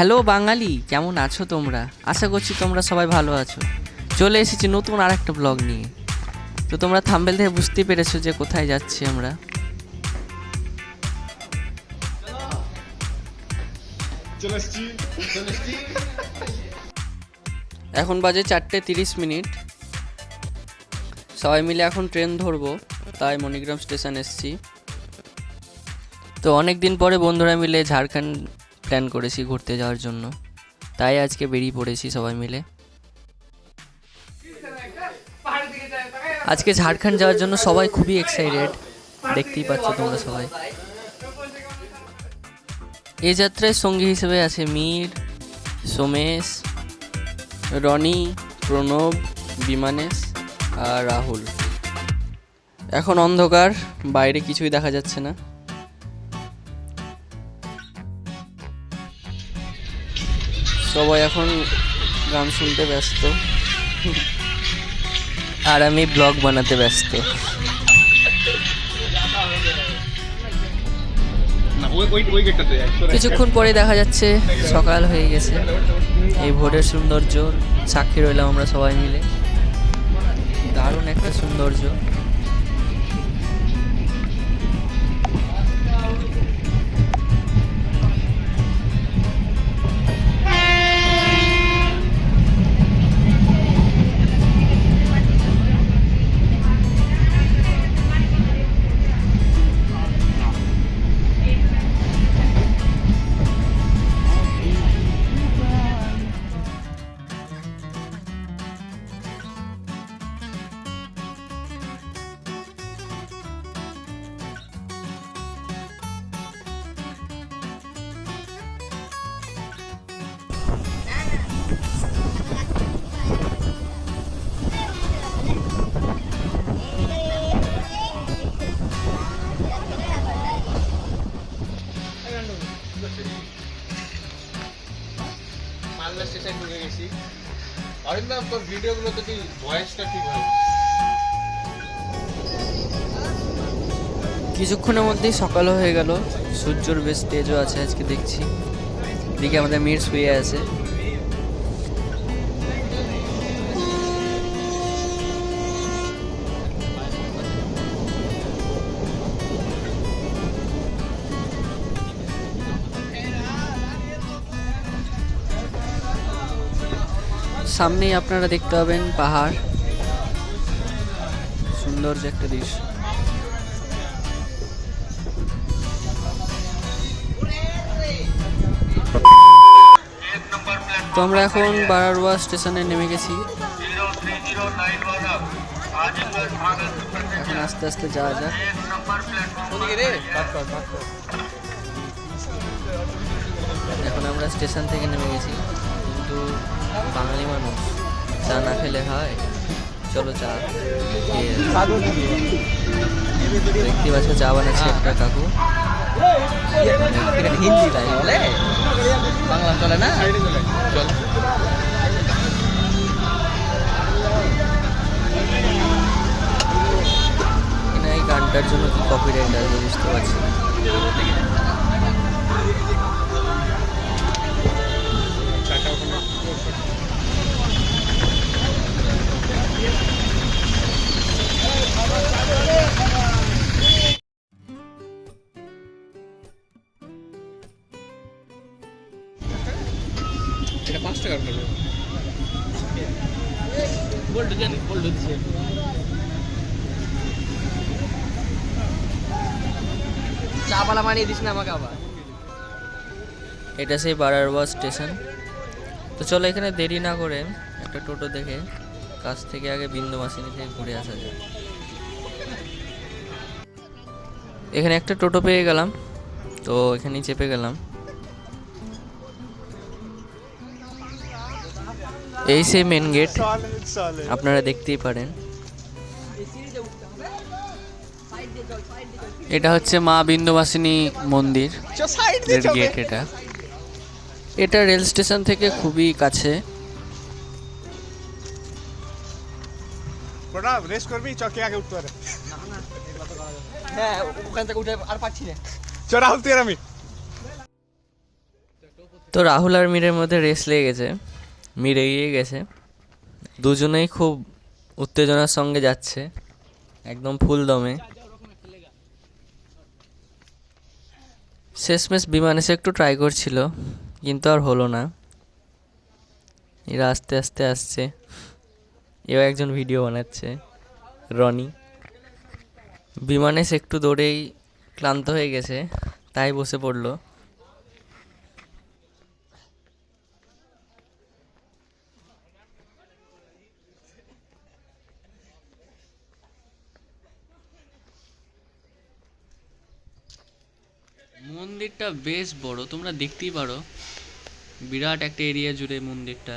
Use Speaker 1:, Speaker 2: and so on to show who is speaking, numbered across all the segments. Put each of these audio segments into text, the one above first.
Speaker 1: Hello বাঙালি, কেমন আছো তোমরা? আশা করছি তোমরা সবাই ভালো আছো। চলে এসেছি নতুন আর একটা ব্লগ নিয়ে। তো তোমরা থাম্বনেল থেকে বুঝতেই পেরেছো যে কোথায় যাচ্ছি আমরা। এখন বাজে 4:30। সবাই মিলে এখন ট্রেন ধরবো, তাই মণিগ্রাম স্টেশন এসেছি। তো অনেক দিন পরে বন্ধুরা মিলে ঝাড়খণ্ড প্ল্যান করেছি ঘুরতে যাওয়ার জন্য, তাই আজকে বেরিয়ে পড়েছি সবাই মিলে। আজকে ঝাড়খণ্ড যাওয়ার জন্য সবাই খুবই এক্সাইটেড, দেখতেই পাচ্ছ তোমরা সবাই। এই যাত্রায় সঙ্গী হিসেবে আছে মীর, সোমেশ, রনি, প্রণব, বিমানেশ আর রাহুল। এখন অন্ধকার, বাইরে কিছুই দেখা যাচ্ছে না। সবাই এখন গান শুনতে ব্যস্ত আর আমি ব্লগ বানাতে ব্যস্ত। কিছুক্ষণ পরে দেখা যাচ্ছে সকাল হয়ে গেছে। এই ভোরের সৌন্দর্য সাক্ষী রইলাম আমরা সবাই মিলে। দারুণ একটা সৌন্দর্য। মালদা স্টেশন ঢুকে গেছি। অরিন্দম, তোর ভিডিওগুলো তো তুই ভয়েসটা ঠিক হয়। কিছুক্ষণের মধ্যেই সকালও হয়ে গেল। সূর্যর বেশ তেজও আছে আজকে দেখছি। এদিকে আমাদের মীর শুয়ে আছে। সামনেই আপনারা দেখতে পাবেন পাহাড়, সুন্দর যে একটা দৃশ্য। তো আমরা এখন বারারওয়া স্টেশনে নেমে গেছি। এখন আস্তে আস্তে যাওয়া যাক। এখন আমরা স্টেশন থেকে নেমে গেছি, কিন্তু বাঙালি মানুষ চা না খেলে হয়। চলো চা দেখতে পাচ্ছ, চা বানাচ্ছে একটা কাকু। হিন্দি তাই বলে, বাংলা চলে না। চল, এই গানটার জন্য কি কপিরাইট আসবে বুঝতে পারছি না। এটা 5 টাকার পড়বে। গোল্ড জানি, গোল্ড দিছে। চাপালা মারিয়ে দিস না আমাকে আবার। এটা সেই বারারওয়া স্টেশন। তো চলো এখানে দেরি না করে একটা টোটো দেখে কাছ থেকে আগে বিন্দুবাসিনী থেকে ঘুরে আসা যায়। এখানে একটা টোটো পেয়ে গেলাম, তো এখানেই চেপে গেলাম। এই সেই মেন গেট, আপনারা দেখতেই পারেন। এটা হচ্ছে মা বিন্দুবাসিনী মন্দির গেট। এটা রেল স্টেশন থেকে খুবই কাছে। রেস করবি, চকে আগে উঠতে পারে। হ্যাঁ, ওখান থেকে উঠে আর পাচ্ছি না। চড়া উঠতে আমি তো রাহুল আর মীরের মধ্যে রেস লেগে গেছে, মীর এগিয়ে গেছে, দুজনেই খুব উত্তেজনার সঙ্গে যাচ্ছে, একদম ফুল দমে। শেষমেশ বিমান এসে একটু ট্রাই করছিল, কিন্তু আর হলো না। এরা আস্তে আস্তে আসছে, এও একজন ভিডিও বানাচ্ছে, রনি। বিমান এসে একটু দৌড়েই ক্লান্ত হয়ে গেছে, তাই বসে পড়লো। মন্দিরটা বেশ বড়, তোমরা দেখতেই পারো, বিরাট একটা এরিয়া জুড়ে মন্দিরটা।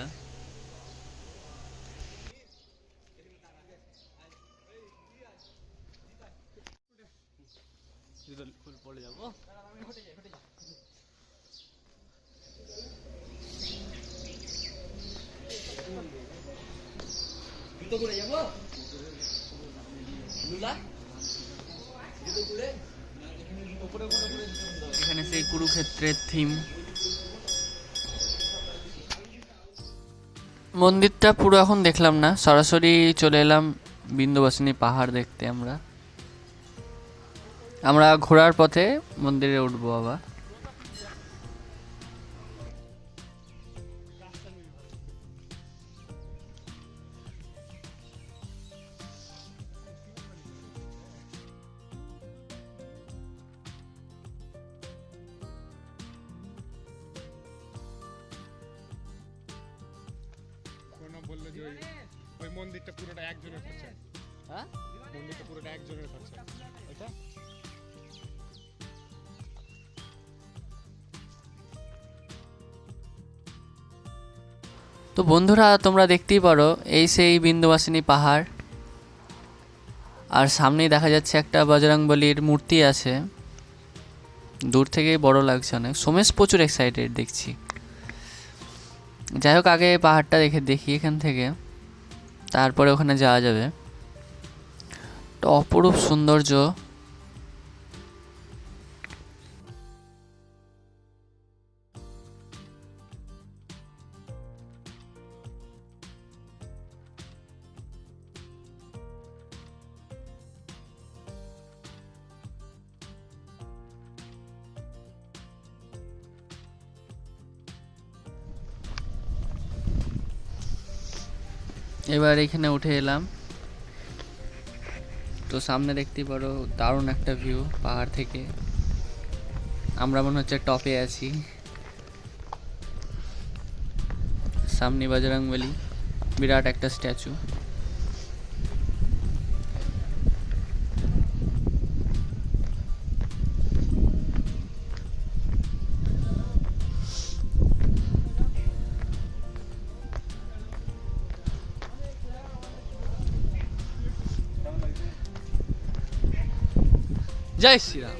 Speaker 1: এখানে সেই কুরুক্ষেত্রের থিম। মন্দিরটা পুরো এখন দেখলাম না, সরাসরি চলে এলাম বিন্দুবাসিনী পাহাড় দেখতে। আমরা ঘোরার পথে মন্দিরে উঠবো আবার।
Speaker 2: বললো যে ওই মন্দিরটা পুরোটা একজনের খরচা। হ্যাঁ, মন্দিরটা পুরোটা একজনের খরচা। ওইটা
Speaker 1: তো বন্ধুরা, তোমরা দেখতেই পারো এই সেই বিন্দুবাসিনী পাহাড়, আর সামনেই দেখা যাচ্ছে একটা বজরংবলীর মূর্তি আছে, দূর থেকেই বড় লাগছে অনেক। সোমেশ প্রচুর এক্সাইটেড দেখছি। যাই হোক, আগে পাহাড়টা দেখি এখান থেকে, তারপরে ওখানে যাওয়া যাবে। তো অপরূপ সৌন্দর্য। এবার এখানে উঠে এলাম, তো সামনে দেখতেই পারো দারুণ একটা ভিউ পাহাড় থেকে। আমরা মনে হচ্ছে টপে আছি। সামনে বজরংবলী, বিরাট একটা স্ট্যাচু। জয় শ্রীরাম।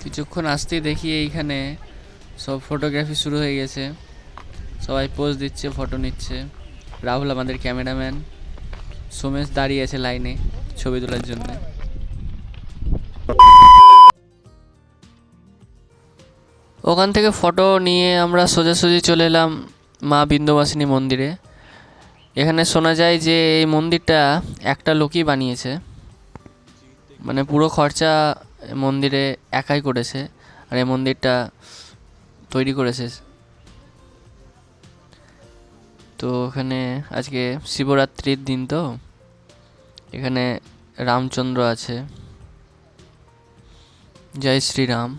Speaker 1: কিছুক্ষণ আসতেই দেখি এইখানে সব ফটোগ্রাফি শুরু হয়ে গেছে, সবাই পোজ দিচ্ছে, ফটো নিচ্ছে। রাহুল আমাদের ক্যামেরাম্যান, সোমেশ দাঁড়িয়ে আছে লাইনে ছবি তোলার জন্য। ওখান থেকে ফটো নিয়ে আমরা সোজাসুজি চলে এলাম মা বিন্দুবাসিনী মন্দিরে। এখানে শোনা যায় যে এই মন্দিরটা একটা লোকই বানিয়েছে, মানে পুরো খরচা মন্দিরে একাই করেছে, আর এই মন্দিরটা তৈরি করেছে। তো এখানে আজকে শিবরাত্রির দিন, তো এখানে রামচন্দ্র আছে, জয় শ্রীরাম।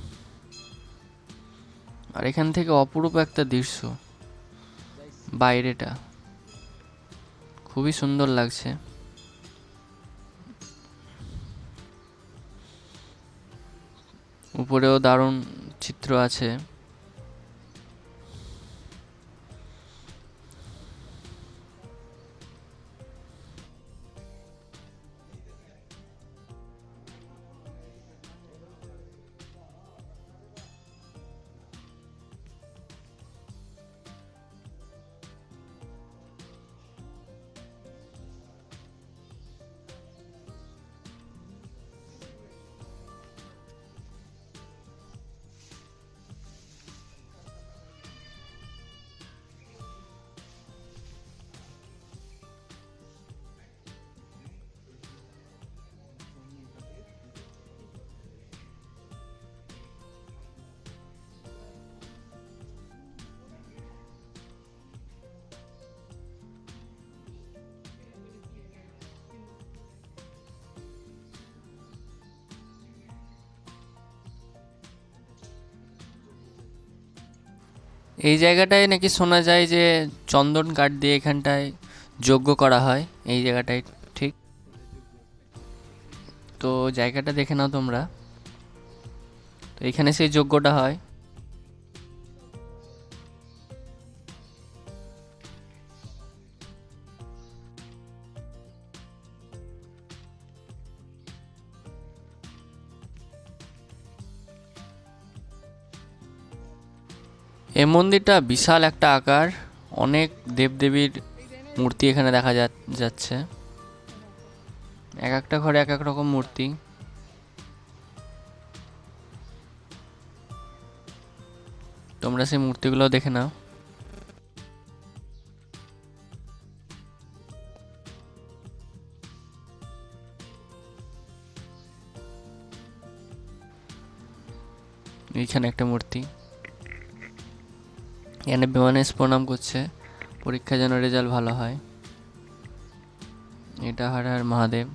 Speaker 1: আর এখান থেকে অপরূপ একটা দৃশ্য, বাইরেটা খুবই সুন্দর লাগছে। উপরেও দারুণ চিত্র আছে। এই জায়গাটায় নাকি শোনা যায় যে চন্দন কাঠ দিয়ে এখানটায় যজ্ঞ করা হয়, এই জায়গাটায় ঠিক। তো জায়গাটা দেখে নাও তোমরা, তো এখানে সেই যজ্ঞটা হয়। এই মন্দিরটা বিশাল একটা আকার, অনেক দেবদেবীর মূর্তি এখানে দেখা যাচ্ছে। এক একটা ঘরে এক এক রকম মূর্তি। তোমরা সেই মূর্তিগুলো দেখে নাও। এইখানে একটা মূর্তি, এখানে বিমানেশ প্রণাম করছে, পরীক্ষা যেন রেজাল্ট ভালো হয়। এটা হর হর মহাদেব।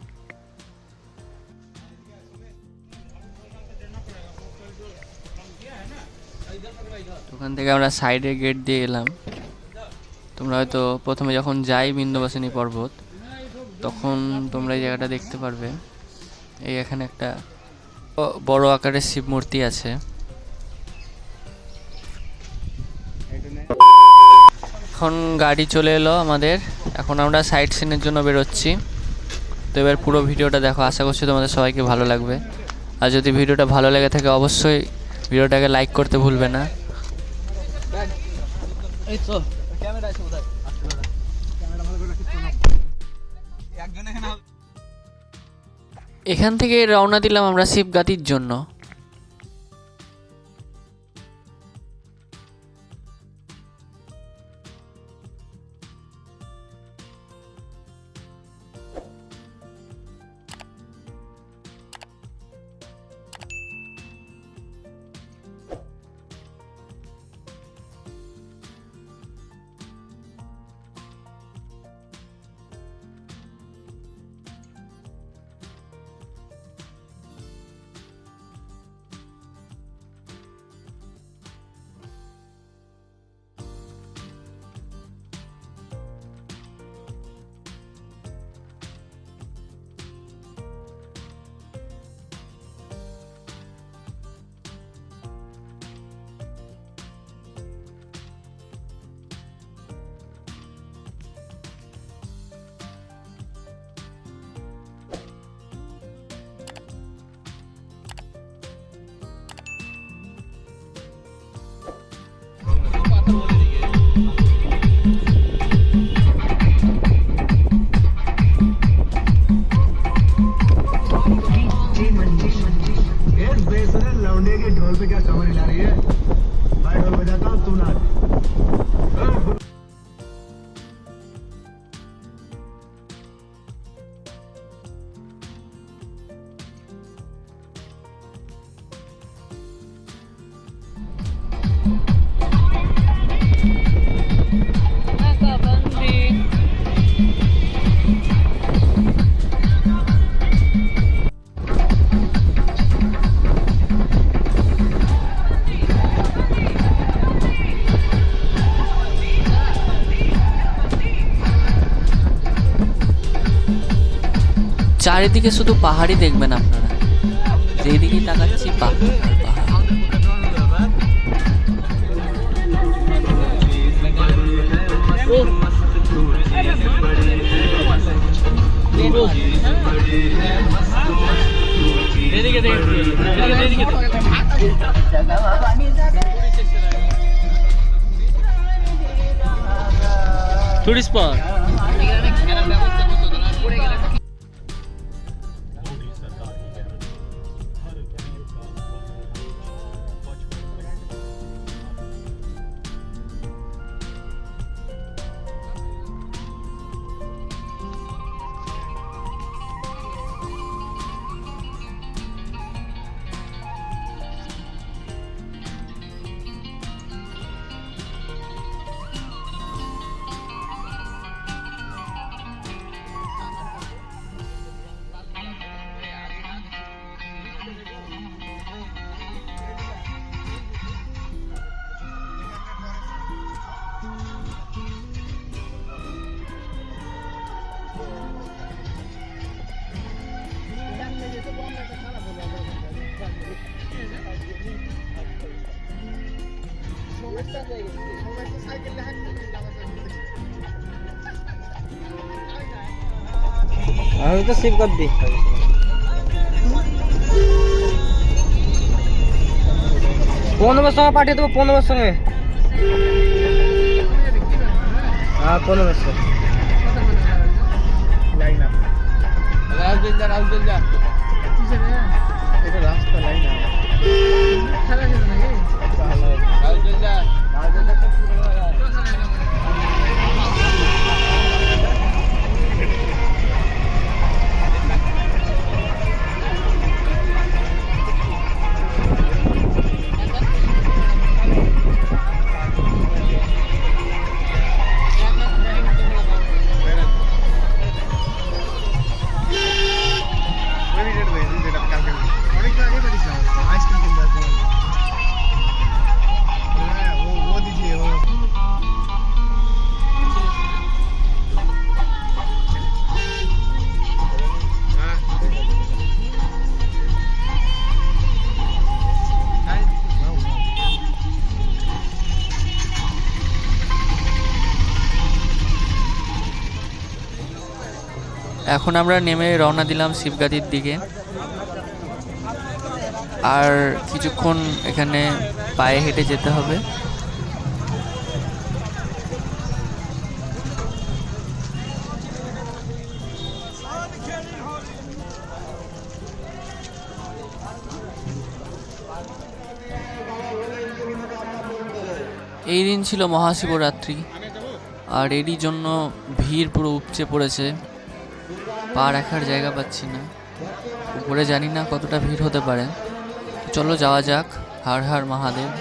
Speaker 1: ওখান থেকে আমরা সাইডে গেট দিয়ে এলাম। তোমরা হয়তো প্রথমে যখন যাই বিন্ধ্যবাসিনী পর্বত, তখন তোমরা এই জায়গাটা দেখতে পারবে। এই এখানে একটা বড় আকারের শিব মূর্তি আছে। এখন গাড়ি চলে এলো আমাদের, এখন আমরা সাইট সিনের জন্য বেরোচ্ছি। তো এবার পুরো ভিডিওটা দেখো, আশা করছি তোমাদের সবাইকে ভালো লাগবে। আর যদি ভিডিওটা ভালো লেগে থাকে অবশ্যই ভিডিওটাকে লাইক করতে ভুলবে না। এখান থেকে রওনা দিলাম আমরা শিবগাতির জন্য।
Speaker 3: लौंडे के ढोल पे क्या कमर हिला रही है? मैं ढोल बजाता हूँ, तू नाच।
Speaker 1: চারিদিকে শুধু পাহাড়ই দেখবেন আপনারা, যেদিকেই তাকাচ্ছি পাহাড় পাহাড়। Tourist spot.
Speaker 2: সবাই তো সাইকেল হাঁটতে
Speaker 4: আমি তো সেভ কর দি কোন নম্বর সঙ্গে পাঠিয়ে দেবো 15 নম্বর সঙ্গে হ্যাঁ 15 নম্বর সঙ্গে লাইন আপ রাউজেল যা এটা রাস্তা লাইন আপ খেলা খেলা নাকি রাউজেল যা
Speaker 1: এখন আমরা নেমে রওনা দিলাম শিবগাদির দিকে। আর কিছুক্ষণ এখানে পায়ে হেঁটে যেতে হবে। এই দিন ছিল মহাশিবরাত্রি, আর এরই জন্য ভিড় পুরো উপচে পড়েছে। পা রাখার জায়গা পাচ্ছি না, উপরে জানি না কতটা ভিড় হতে পারে। চলো যাওয়া যাক। হর হর মহাদেব।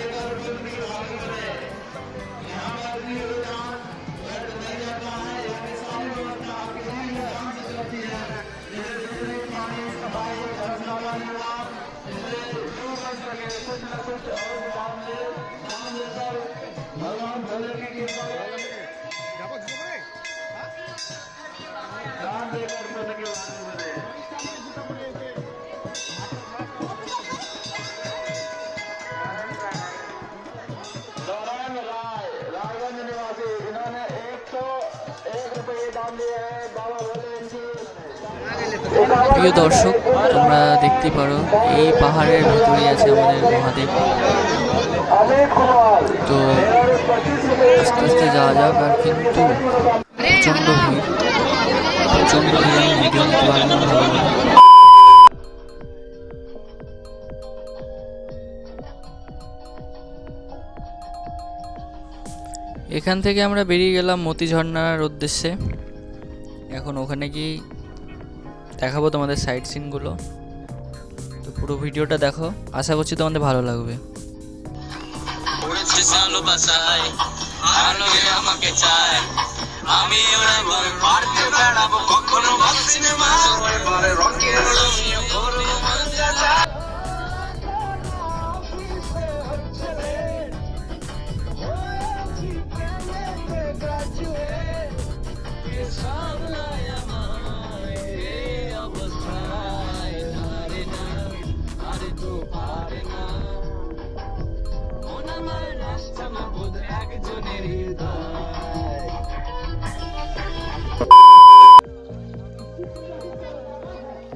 Speaker 1: প্রিয় দর্শক, তোমরা দেখতে পারো এই পাহাড়ের ভেতরেই আছে আমাদের মহাদেব। তো আস্তে আস্তে যাওয়া যাক। আর কিন্তু প্রচণ্ড ভিড়, প্রচণ্ড ভিড়, আমি ভিডিও নিতে পারবো না ভালোভাবে। এখান থেকে আমরা বেরিয়ে গেলাম মতি ঝর্ণার উদ্দেশ্যে। এখন ওখানে গিয়ে দেখাবো তোমাদের সাইট সিনগুলো। তো পুরো ভিডিওটা দেখো, আশা করছি তোমাদের ভালো লাগবে।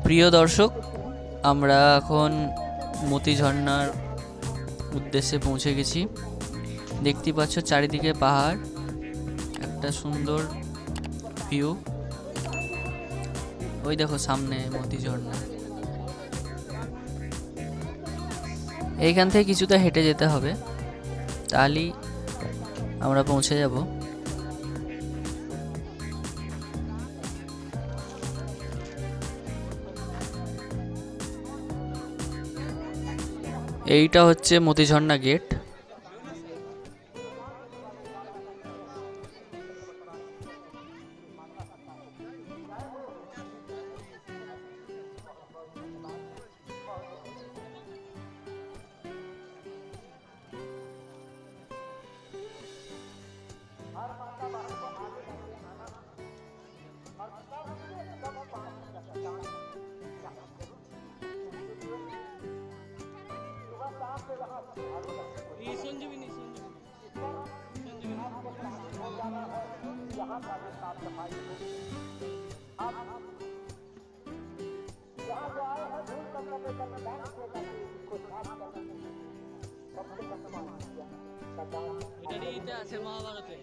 Speaker 1: প্রিয় দর্শক, আমরা এখন মতি ঝর্ণার উদ্দেশ্যে পৌঁছে গেছি। দেখতে পাচ্ছ চারিদিকে পাহাড়, একটা সুন্দর ভিউ। ওই দেখো সামনে মতি ঝর্ণা। এইখান থেকে কিছুটা হেঁটে যেতে হবে, তাহলেই আমরা পৌঁছে যাব। এইটা হচ্ছে মতি ঝর্ণা গেট। এটা আছে মহাভারতে,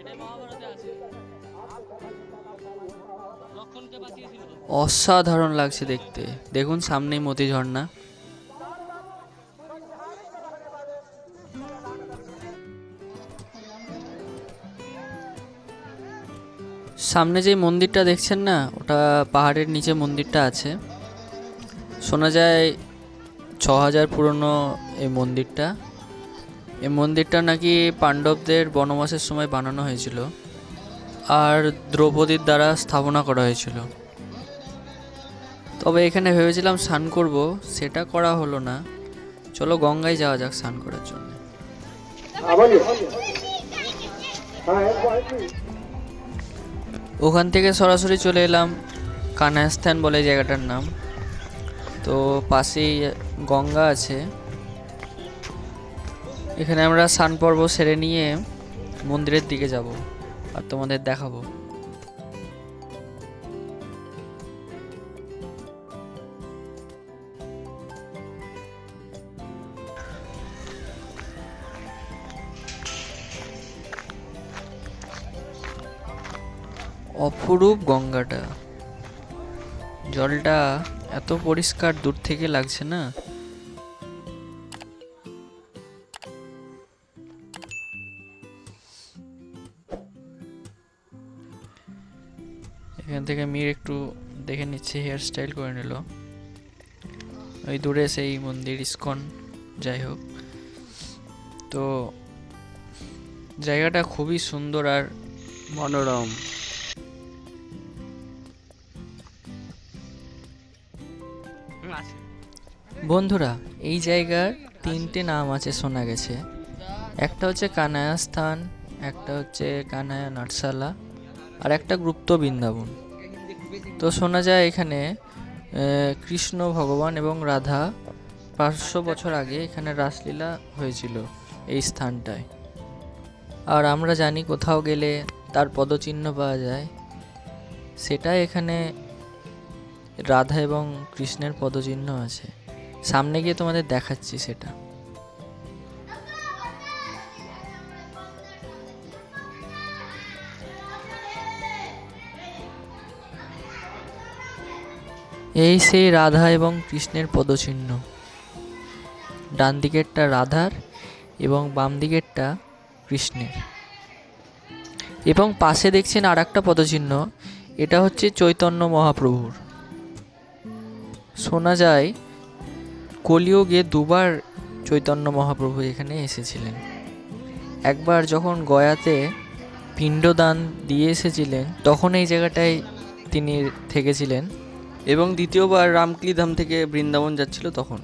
Speaker 1: এটাই মহাভারতে আছে। লক্ষণকে বাঁচিয়েছিল। অসাধারণ লাগছে দেখতে। দেখুন সামনেই মতি ঝর্ণা। সামনে যে মন্দিরটা দেখছেন না, ওটা পাহাড়ের নিচে মন্দিরটা আছে। শোনা যায় 6000 পুরনো এই মন্দিরটা। এই মন্দিরটা নাকি পাণ্ডবদের বনবাসের সময় বানানো হয়েছিল আর দ্রৌপদীর দ্বারা স্থাপনা করা হয়েছিল। তবে এখানে ভেবেছিলাম স্নান করব, সেটা করা হলো না। চলো গঙ্গায় যাওয়া যাক স্নান করার জন্য। ওখান থেকে সরাসরি চলে এলাম কানাস্থান বলে জায়গাটার নাম। তো পাশেই গঙ্গা আছে। এখানে আমরা স্নান পর্ব সেরে নিয়ে মন্দিরের দিকে যাব আর তোমাদের দেখাবো। অপরূপ গঙ্গাটা, জলটা এত পরিষ্কার দূর থেকে লাগছে না। এখান থেকে মির একটু দেখে নিচ্ছে, হেয়ার স্টাইল করে নিল। ওই দূরে সেই মন্দির ইস্কন, যাই হোক। তো জায়গাটা খুবই সুন্দর আর মনোরম। বন্ধুরা, এই জায়গার 3টে নাম আছে শোনা গেছে। একটা হচ্ছে কানায়া স্থান, একটা হচ্ছে কানায়া নাটশালা, আর একটা গুপ্ত বৃন্দাবন। তো শোনা যায় এখানে কৃষ্ণ ভগবান এবং রাধা 500 বছর আগে এখানে রাসলীলা হয়েছিল এই স্থানটায়। আর আমরা জানি কোথাও গেলে তার পদচিহ্ন পাওয়া যায়, সেটা এখানে রাধা এবং কৃষ্ণের পদচিহ্ন আছে। সামনে গিয়ে তোমাদের দেখাচ্ছি সেটা। এই সেই রাধা এবং কৃষ্ণের পদচিহ্ন। ডান দিকেরটা রাধার এবং বাম দিকেরটা কৃষ্ণের। এবং পাশে দেখছেন আর একটা পদচিহ্ন, এটা হচ্ছে চৈতন্য মহাপ্রভুর। শোনা যায় কলিযুগে 2বার চৈতন্য মহাপ্রভু এখানে এসেছিলেন। একবার যখন গয়াতে পিণ্ডদান দিয়ে এসেছিলেন, তখন এই জায়গাটায় তিনি থেকেছিলেন, এবং দ্বিতীয়বার রামকলিধাম থেকে বৃন্দাবন যাচ্ছিল তখন।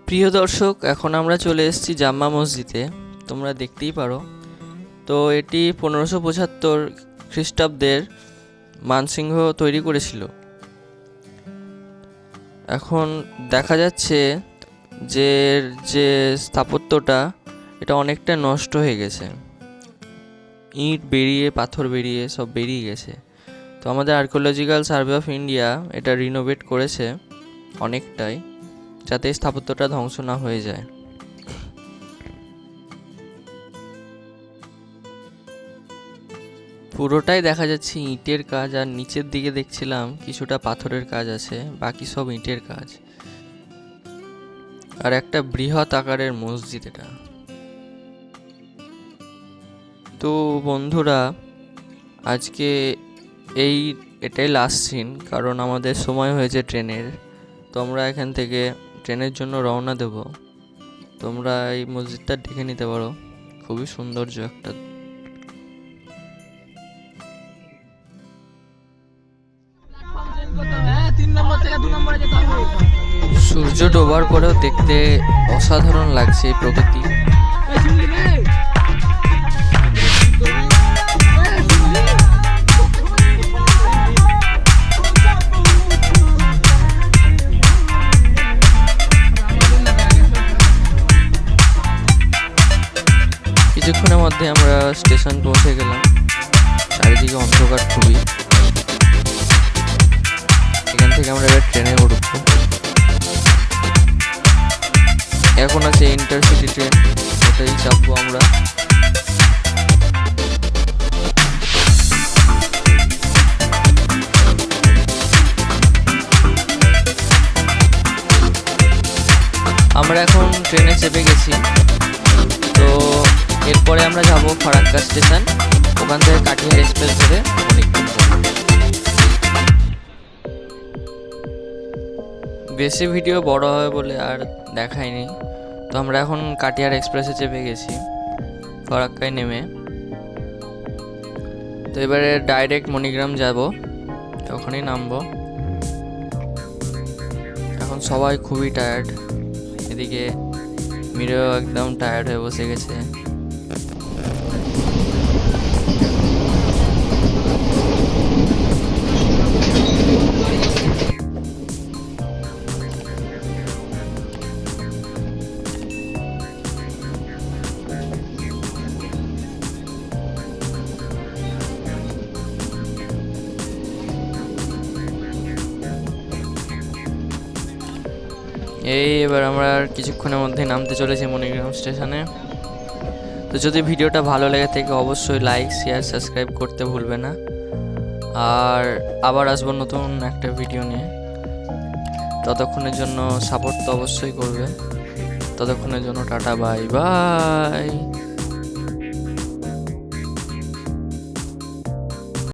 Speaker 1: প্রিয় দর্শক, এখন আমরা চলে এসেছি জাম্মা মসজিদে, তোমরা দেখতেই পারো। তো এটি 1575 খ্রিস্টাব্দের মানসিংহ তৈরি করেছিল। এখন দেখা যাচ্ছে যে স্থাপত্যটা, এটা অনেকটা নষ্ট হয়ে গেছে। ইট বেরিয়ে, পাথর বেরিয়ে, সব বেরিয়ে গেছে। তো আমাদের আর্কিওলজিক্যাল সার্ভে অফ ইন্ডিয়া এটা রিনোভেট করেছে অনেকটাই, যাতে স্থাপত্যটা ধ্বংস না হয়ে যায়। পুরোটাই দেখা যাচ্ছে ইটের কাজ, আর নিচের দিকে দেখছিলাম কিছুটা পাথরের কাজ আছে, বাকি সব ইটের কাজ। আর একটা বৃহৎ আকারের মসজিদ এটা। তো বন্ধুরা, আজকে এটাই লাস্ট সিন, কারণ আমাদের সময় হয়েছে ট্রেনের। তো আমরা এখান থেকে ট্রেনের জন্য রওনা দেব। তোমরা এই মসজিদটা দেখে নিতে পারো, খুবই সৌন্দর্য একটা। সূর্য ডোবার পরেও দেখতে অসাধারণ লাগছে এই প্রকৃতি। কিছুক্ষণের মধ্যে আমরা স্টেশন পৌঁছে গেলাম। চারিদিকে অন্ধকার খুবই। এখান থেকে আমরা এবার ট্রেনে উঠবো। এখন আছে ইন্টারসিটি ট্রেন, ওটাই চাপবো আমরা। আমরা এখন ট্রেনে চেপে গেছি। তো এরপরে আমরা যাব ফারাক্কা স্টেশন, ওখান থেকে কাটিহার এক্সপ্রেস ধরে মণিকপুর যাব। বেশি ভিডিও বড় হবে বলে আর দেখাইনি। তো আমরা এখন কাটিহার এক্সপ্রেসে চেপে গেছি ফারাক্কায় নেমে। তো এবারে ডাইরেক্ট মণিগ্রাম যাব, ওখানেই নামবো। এখন সবাই খুবই টায়ার্ড, এদিকে মিরেও একদম টায়ার্ড হয়ে বসে গেছে। এবার আমরা কিছুক্ষণের মধ্যে নামতে চলেছি মণিগ্রাম স্টেশনে। তো যদি ভিডিওটা ভালো লেগে থাকে অবশ্যই লাইক, শেয়ার, সাবস্ক্রাইব করতে ভুলবে না। আর আবার আসবো নতুন একটা ভিডিও নিয়ে। ততক্ষণের জন্য সাপোর্ট তো অবশ্যই করবে। ততক্ষণের জন্য টাটা, বাই বাই।